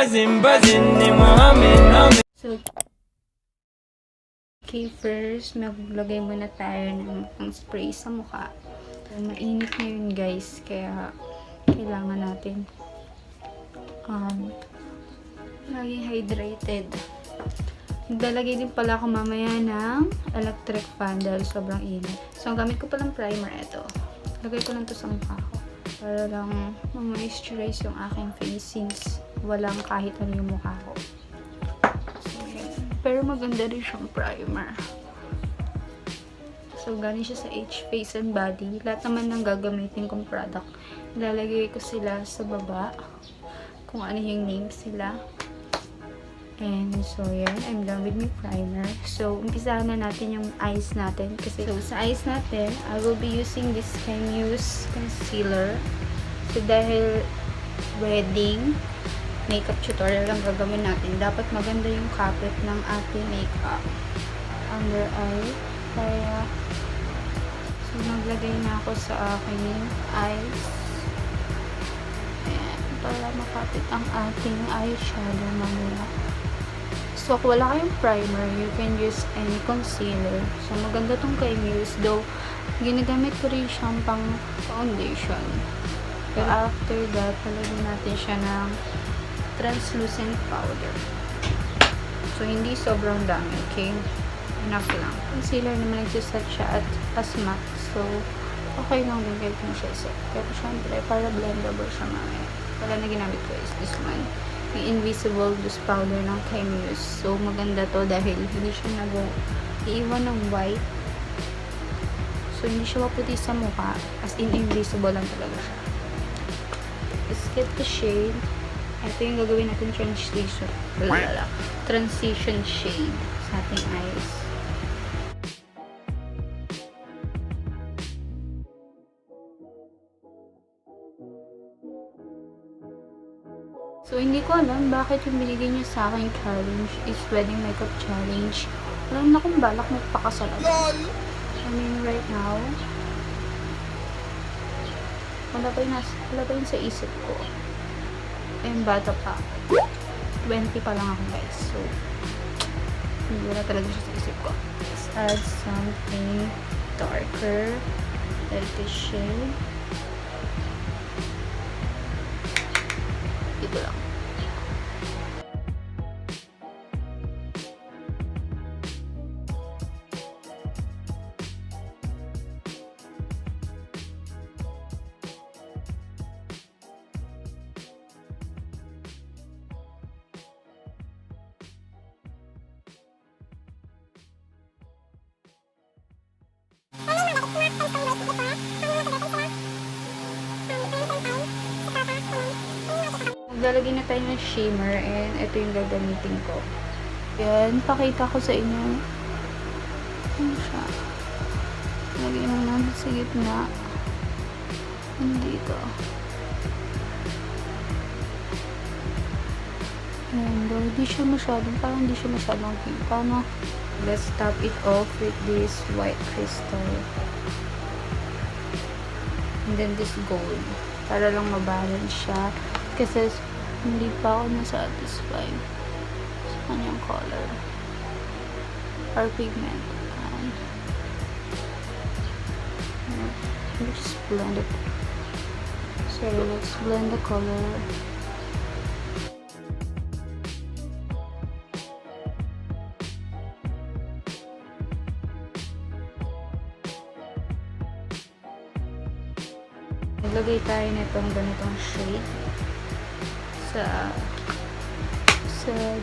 So, okay, first, maglagay muna tayo ng spray sa mukha. Mainit ngayon guys, kaya kailangan natin laging hydrated. Maglalagay din pala ako mamaya ng electric fan dahil sobrang init. So, ang gamit ko palang primer, ito. Lagay ko lang to sa mukha ko para lang ma-moisturize yung aking face since walang kahit ano yung mukha ko. So, pero maganda rin siyang primer. So, galing siya sa Face and Body. Lahat naman ng gagamitin kong product, ilalagay ko sila sa baba kung ano yung names sila. And so, yan. I'm done with my primer. So, umpisahan na natin yung eyes natin. Kasi, so, sa eyes natin, I will be using this Kimuse concealer. So, dahil wedding makeup tutorial lang gagawin natin, dapat maganda yung kapit ng ating makeup under eye. Kaya, so, naglagay na ako sa aking eyes. Ayan, para makapit ang ating eyeshadow mamaya. So, kung wala kayong primer, you can use any concealer. So, maganda tong Kimuse. Though, ginagamit ko rin siyang pang foundation. Pero after that, palagyan natin siya ng translucent powder. So, hindi sobrang dami, okay? Enough lang. Concealer naman nagsiset siya at as matte. So, okay lang din kahit kung siya set. Pero syempre, para blendable siya mamaya. Wala na ginamit ko is this one. Yung Invisible Loose Powder ng Kimuse. So, maganda to dahil hindi siya iiwan ng white. So, hindi siya maputi sa mukha. As in, invisible lang talaga siya. Let's get the shade. Ito yung gagawin natin transition shade sa ating eyes. So, hindi ko alam bakit yung binigay niya sa akin challenge is wedding makeup challenge. Alam na kung balak magpakasal agad. I mean, right now, wala pa yun sa isip ko. Ayun, bata pa. 20 pa lang ako, guys. So, hindi wala talaga siya sa isip ko. Let's add something darker. Like this shade. Ito lang. Maglalagay na tayo ng shimmer and ito yung gagamitin ko. Yan, pakita ko sa inyo. Ano siya? Lagyan mo natin sa gitna. Dito. And hindi siya masyadong, parang hindi siya masyadong pink. Paano? Let's top it off with this white crystal. And then this gold. Para lang mabalance siya. Kasi hindi pa ako na-satisfy sa kanyang color or pigment. Let's blend it. So let's blend the color. Naglagay tayo nitong ganitong shade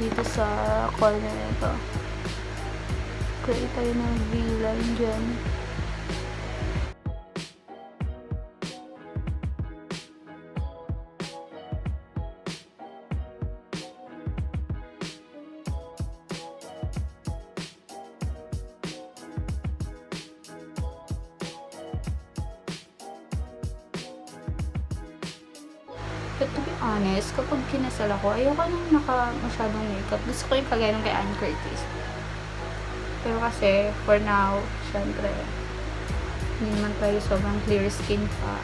dito sa corner nito. Create tayo ng V-line dyan. But to be honest, kapag kinasal ako, ayoko nang masyadong makeup. Gusto ko yung kagaya ng kay Ann Curtis. Pero kasi, for now, syempre, hindi naman tayo sobrang clear skin pa.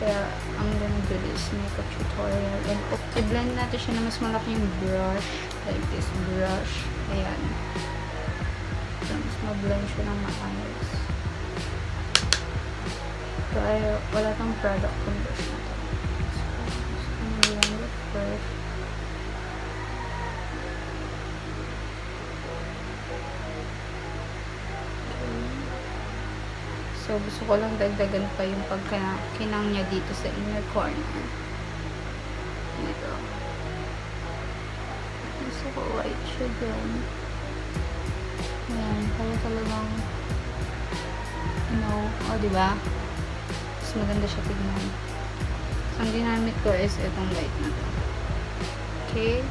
Kaya, I'm gonna do this makeup tutorial. And i-blend natin siya na mas malaki yung brush. Like this brush. Ayan. So, mas ma-blend siya ng maayos. Kaya, wala tong product kung brush na to. So, I'm gonna blend it first. So, gusto ko lang dagdagan pa yung pagkinang niya dito sa inner corner. Ito. Gusto ko white siya dyan. Ayan. Kaya talagang diba? Mas maganda siya tignan. So, ang ginamit ko is itong light na to. Okay?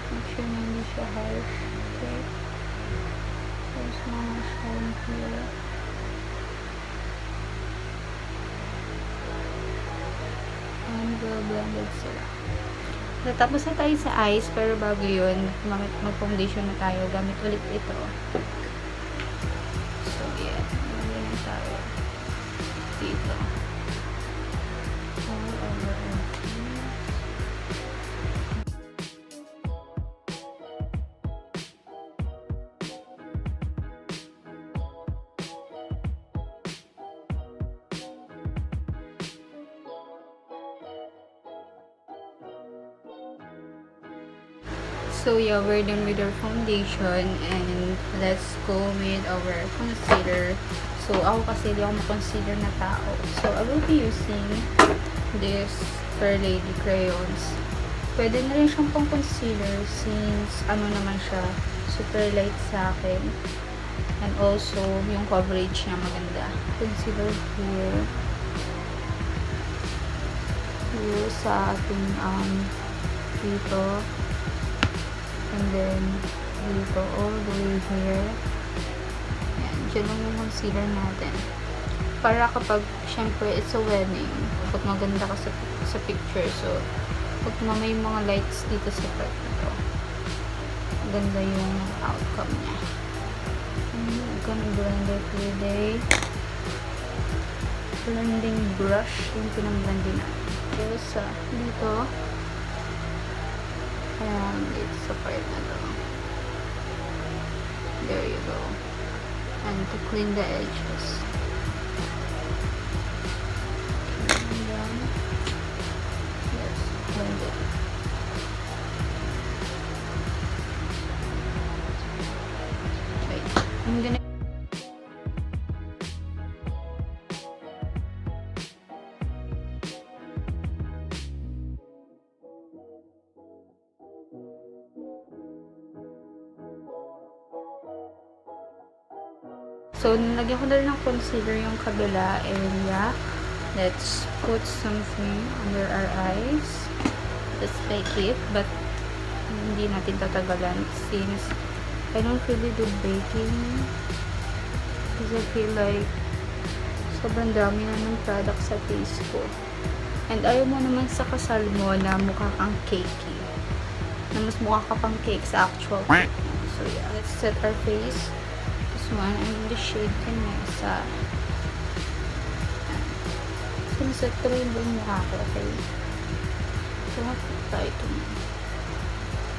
Make sure na hindi siya harsh. Okay? There's mga shine here. And we'll blend it sila. Natapos na tayo sa eyes, pero bago yun, mag-foundation na tayo. Gamit ulit ito. So, yeah. Magiging tayo. Dito. All over. So yeah, we're done with our foundation and let's go with our concealer. So ako kasi di ako concealer na tao. So I will be using this Fair Lady crayons. Pwede na rin siyang pang concealer since ano naman siya, super light sa akin. And also yung coverage niya maganda. Concealer here. Here sa ating dito. And then, dito, all the way here. Ayan, dyan lang yung concealer natin. Para kapag, syempre, it's a wedding. Kapag maganda ka sa picture. So, pag may mga lights dito sa part nito, ganda yung outcome niya. And I'm gonna blend it with a blending brush. Yung pinang-blending natin. Pero sa dito, and it's a part na to. There you go. And to clean the edges. And then, let's blend it. Wait, I'm gonna So, nilagyan ko na rin ng concealer yung kabila area. Let's put something under our eyes. Let's bake it. But, hindi natin tatagalan since I don't really do baking. Because I feel like sobrang dami na ng product sa face ko. And ayaw mo naman sa kasal mo na mukha kang cakey. Na mas mukha ka pang cake sa actual cake. So, yeah. Let's set our face. One, I'm in the shade Vanessa. Sinuset ko rin yung mukha ko, okay? So, tayo ito.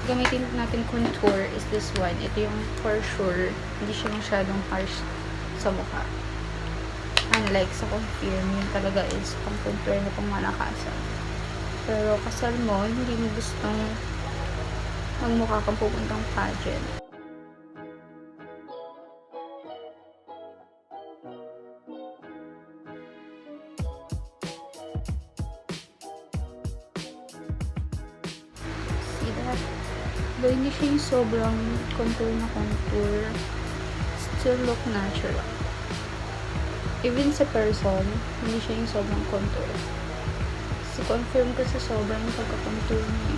Gamitin natin contour is this one. Ito yung for sure, hindi siya masyadong harsh sa mukha. Unlike sa confirm, yun talaga is pang contour na pang malakasan. Pero kasal mo, hindi mo gustong magmukha kang pupuntang pageant. Though hindi siya yung sobrang contour na contour, still look natural. Even sa person, hindi siya yung sobrang contour. Kasi confirm ko sa sobrang pagka-contour niya.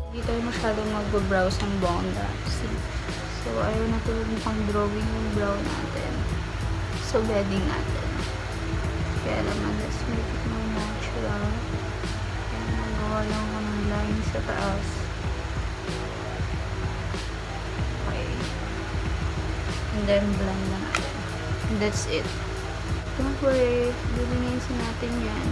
Hindi tayo masyadong mag-browse ng bongga. So, ayaw na tulad ng pang-drawing yung brow natin. So, bedding natin. Kaya naman, let's make it more natural. Kaya nagawa lang ako ng line sa taas. Okay. And then, blend na natin. And that's it. Don't worry, lilinisin natin yan.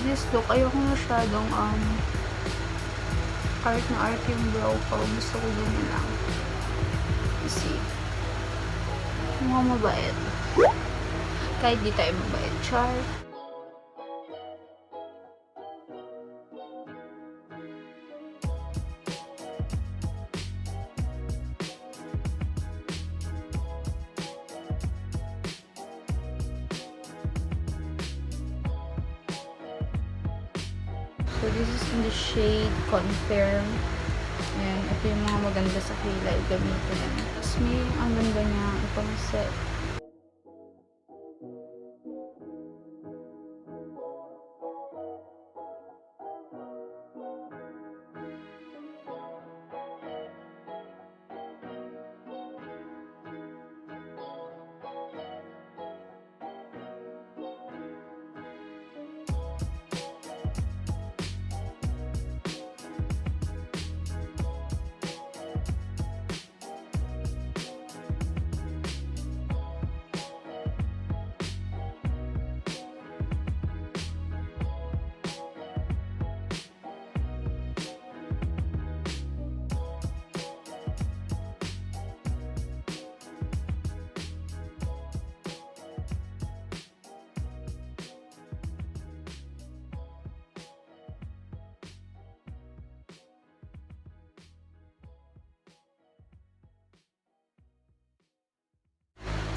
This look, ayoko masyadong art na art yung brow ko. Gusto ko ganyan lang. See? Mukhang mabait. Kahit di tayo mabait. Char. So, this is in the shade Confirm. Ayan, ito yung mga maganda sa kilay gamitin. Tapos may ang ganda niya itong set.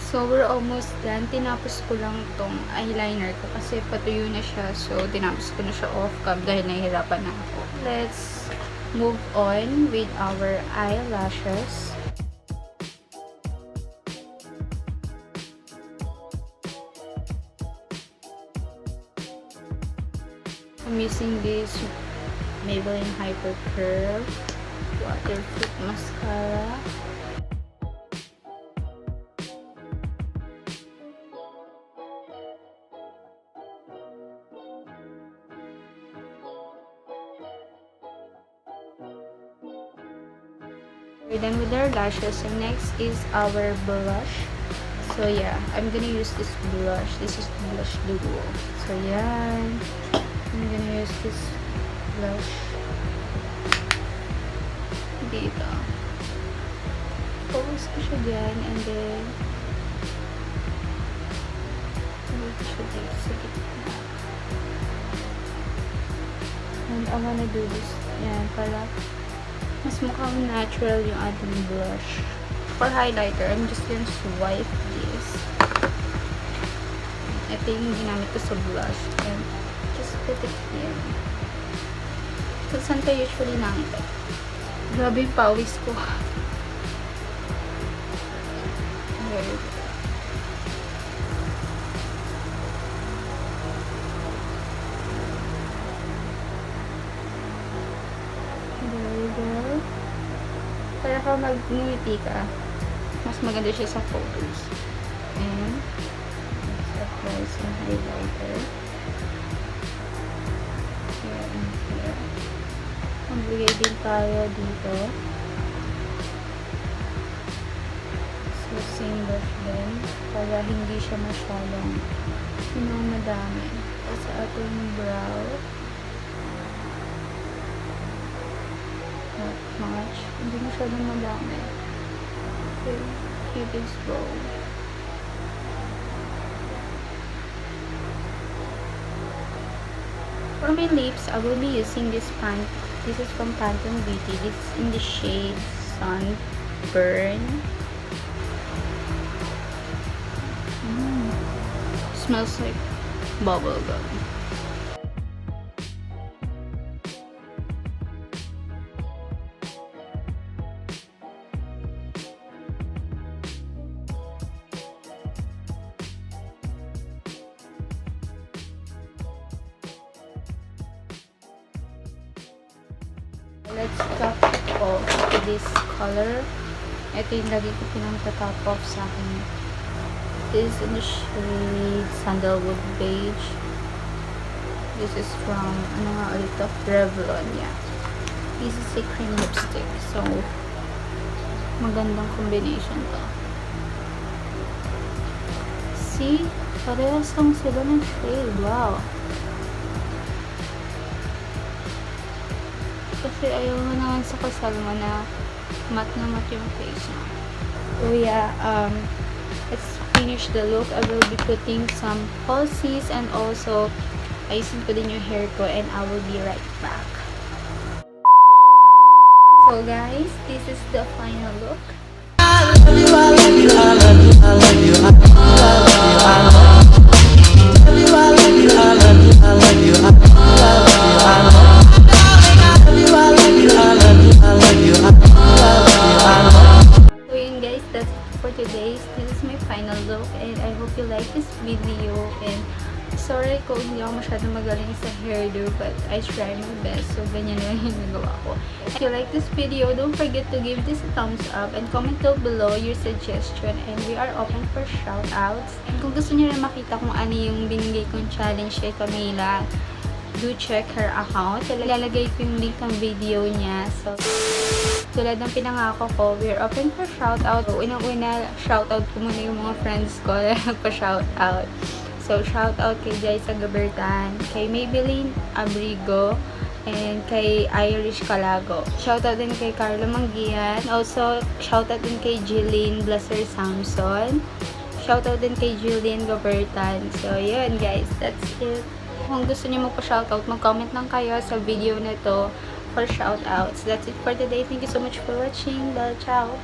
So, we're almost done. Tinapos ko lang tong eyeliner ko kasi patuyo na siya. So, tinapos ko na siya off cam dahil nahihirapan na ako. Let's move on with our eyelashes. I'm using this Maybelline Hyper Curl Waterproof Mascara. We're done with our lashes, and next is our blush. So yeah, I'm gonna use this blush. This is blush duo. So yeah, I'm gonna use this blush dito. Focus ko siya dyan, and then focus ko siya dito sa gitna. And I wanna do this yan para mas mukhang natural yung ating blush. For highlighter, I'm just gonna swipe this. Ito yung ginamit ko sa blush. And just put it here. So, saan ka usually nangit? Grabe yung pawis ko. There you go. Para ka mag-ngiti ka, mas maganda siya sa photos. And let's apply some highlighter. Here and here. Magbigay din tayo dito. So, same brush din. Para hindi siya masyadong madami. Sa ating brow. Not much. Hindi masyadong madami. Okay. Cupid's bow. For my lips, I will be using this This is from Pantone Beauty. It's in the shade Sunburn. Smells like bubble gum. Let's top off this color. Ito yung lagi ko pinang-top off sa akin. This is in the shade Sandalwood Beige. This is from, ano nga ulit ito? Revlon, yeah. This is a cream lipstick. So, magandang combination to. See? Parehas lang sila ng shade. Wow. Kasi ayaw mo naman sa kasal mo na matte na matte yung face mo. So yeah, let's finish the look. I will be putting some falsies and also ayusin ko din yung hair ko and I will be right back. So guys, this is the final look. Today, this is my final look and I hope you like this video, and sorry kung hindi ako masyadong magaling sa hairdo but I try my best, so ganyan na yung nagawa ko. If you like this video, don't forget to give this a thumbs up and comment down below your suggestion, and we are open for shoutouts. And kung gusto niyo rin makita kung ano yung binigay kong challenge kay Camila, do check her account. Ilalagay ko yung link ng video niya. So, tulad ng pinangako ko, we're open for shoutout. So, unang-una, shoutout ko muna yung mga friends ko na nagpa-shoutout. So, shoutout kay Jaisa Gabertan, kay Maybelline Abrigo, and kay Irish Calago. Shoutout din kay Carlo Manggian. Also, shoutout din kay Jillian Blaser Samson. Shoutout din kay Julian Gabertan. So, yun guys, that's it. Kung gusto niyo magpa-shoutout, mag-comment lang kayo sa video na to for shoutouts. That's it for today. Thank you so much for watching. Bye, ciao!